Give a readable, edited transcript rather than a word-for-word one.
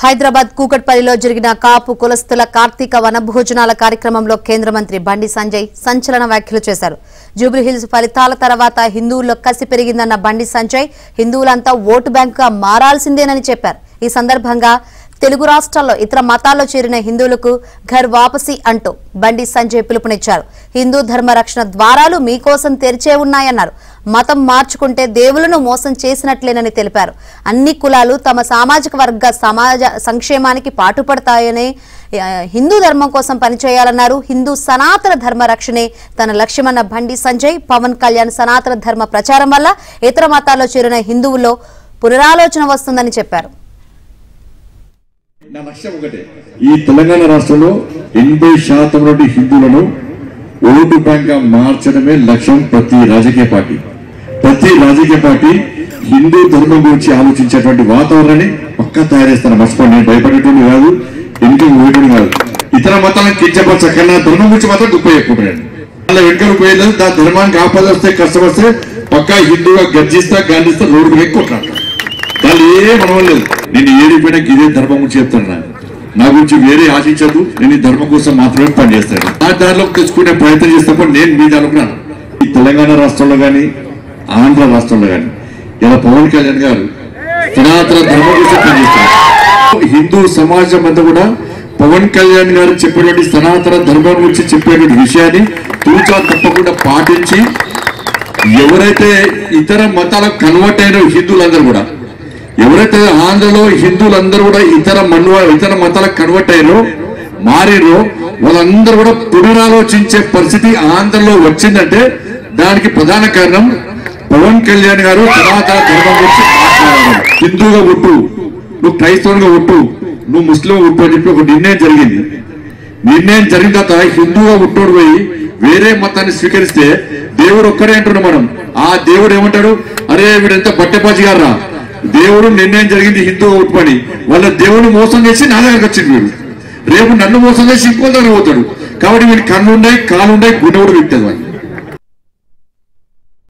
హైదరాబాద్ కూకట్పల్లిలో జరిగిన కాపు కులస్తుల కార్తీక వనభోజనాల కార్యక్రమంలో కేంద్ర మంత్రి బండి సంజయ్ సంచలన వ్యాఖ్యలు చేశారు. జూబ్లీహిల్స్ ఫలితాల తర్వాత హిందువుల్లో కసి పెరిగిందన్న బండి సంజయ్ హిందువులంతా ఓటు బ్యాంకుగా మారాల్సిందేనని చెప్పారు. ఈ సందర్భంగా తెలుగు రాష్ట్రాల్లో ఇతర మతాల్లో చేరిన హిందువులకు ఘర్ వాపసీ అంటూ బండి సంజయ్ పిలుపునిచ్చారు. హిందూ ధర్మ రక్షణ ద్వారాలు మీకోసం తెరిచే ఉన్నాయన్నారు. మతం మార్చుకుంటే దేవులను మోసం చేసినట్లేనని తెలిపారు. అన్ని కులాలు తమ సామాజిక వర్గ సమాజ సంక్షేమానికి పాటుపడతాయని హిందూ ధర్మం కోసం పనిచేయాలన్నారు. హిందూ సనాతన ధర్మ రక్షణే తన లక్ష్యమన్న బండి సంజయ్ పవన్ కళ్యాణ్ సనాతన ధర్మ ప్రచారం వల్ల ఇతర మతాల్లో చేరిన హిందువుల్లో పునరాలోచన వస్తుందని చెప్పారు. ఈ తెలంగాణ రాష్ట్రంలో 80% నుండి హిందువులను ఓటు బ్యాంక్ గా మార్చడమే లక్ష్యం. ప్రతి రాజకీయ పార్టీ హిందూ ధర్మం గురించి ఆలోచించేటువంటి వాతావరణాన్ని పక్కా తయారు చేస్తాను. మర్చిపోండి, నేను భయపడేటువంటి కాదు, ఇంటికి పోయడం కాదు. ఇతర మతాలను కించపరచకన్నా ధర్మం గురించి మాత్రం గొప్ప చెప్పుకుంటాను. అలా వెనుకలు పోయేది దాని ధర్మానికి ఆపద వస్తే కష్టం వస్తే పక్కా హిందూగా గర్జిస్తా గాంధిస్తా రోడ్డు ఎక్కుంటాను. దాన్ని ఏ మనవలేదు. నేను ఏడిపోయినా ఇదే ధర్మం గురించి చెప్తాను. నా గురించి వేరే ఆశించదు. నేను ఈ ధర్మం కోసం మాత్రమే పనిచేస్తాను. ఆ దారిలోకి తెచ్చుకునే ప్రయత్నం చేసినప్పుడు నేను మీద అనుకున్నాను. ఈ తెలంగాణ రాష్ట్రంలో కానీ ఆంధ్ర రాష్ట్రంలో కానీ ఇలా పవన్ కళ్యాణ్ గారు సనాతన ధర్మం కోసం పనిచేస్తారు. హిందూ సమాజం అంతా కూడా పవన్ కళ్యాణ్ గారు చెప్పేటువంటి సనాతన ధర్మం గురించి చెప్పేటువంటి విషయాన్ని తూచా తప్పకుండా పాటించి ఎవరైతే ఇతర మతాలకు కన్వర్ట్ అయిన హిందువులందరూ కూడా, ఎవరైతే ఆంధ్రలో హిందువులందరూ కూడా ఇతర మతాలకు కన్వర్ట్ అయ్యారో మారిరో వాళ్ళందరూ కూడా పునరాలోచించే పరిస్థితి ఆంధ్రలో వచ్చిందంటే దానికి ప్రధాన కారణం పవన్ కళ్యాణ్ గారు సనాతన ధర్మం గురించి మాట్లాడారు. హిందూగా ఒట్టు, నువ్వు క్రైస్తవునిగా ఒట్టు, నువ్వు ముస్లిం ఒట్టు అని చెప్పి ఒక నిర్ణయం జరిగింది. నిర్ణయం జరిగిన తర్వాత హిందూగా ఒట్టోడు పోయి వేరే మతాన్ని స్వీకరిస్తే దేవుడు ఒక్కడే అంటున్నాం మనం. ఆ దేవుడు ఏమంటాడు, అరే వీడంతా బట్టెపాచి గారా, దేవుడు నిర్ణయం జరిగింది హిందూ ఓటు పని, వాళ్ళ దేవుడిని మోసం చేసి నా దగ్గరకు వచ్చింది. వీడు రేపు నన్ను మోసం చేసి ఇంకో దగ్గర పోతాడు. కాబట్టి వీడి కన్నుండే కాలుండే గుండె కూడా వింటది.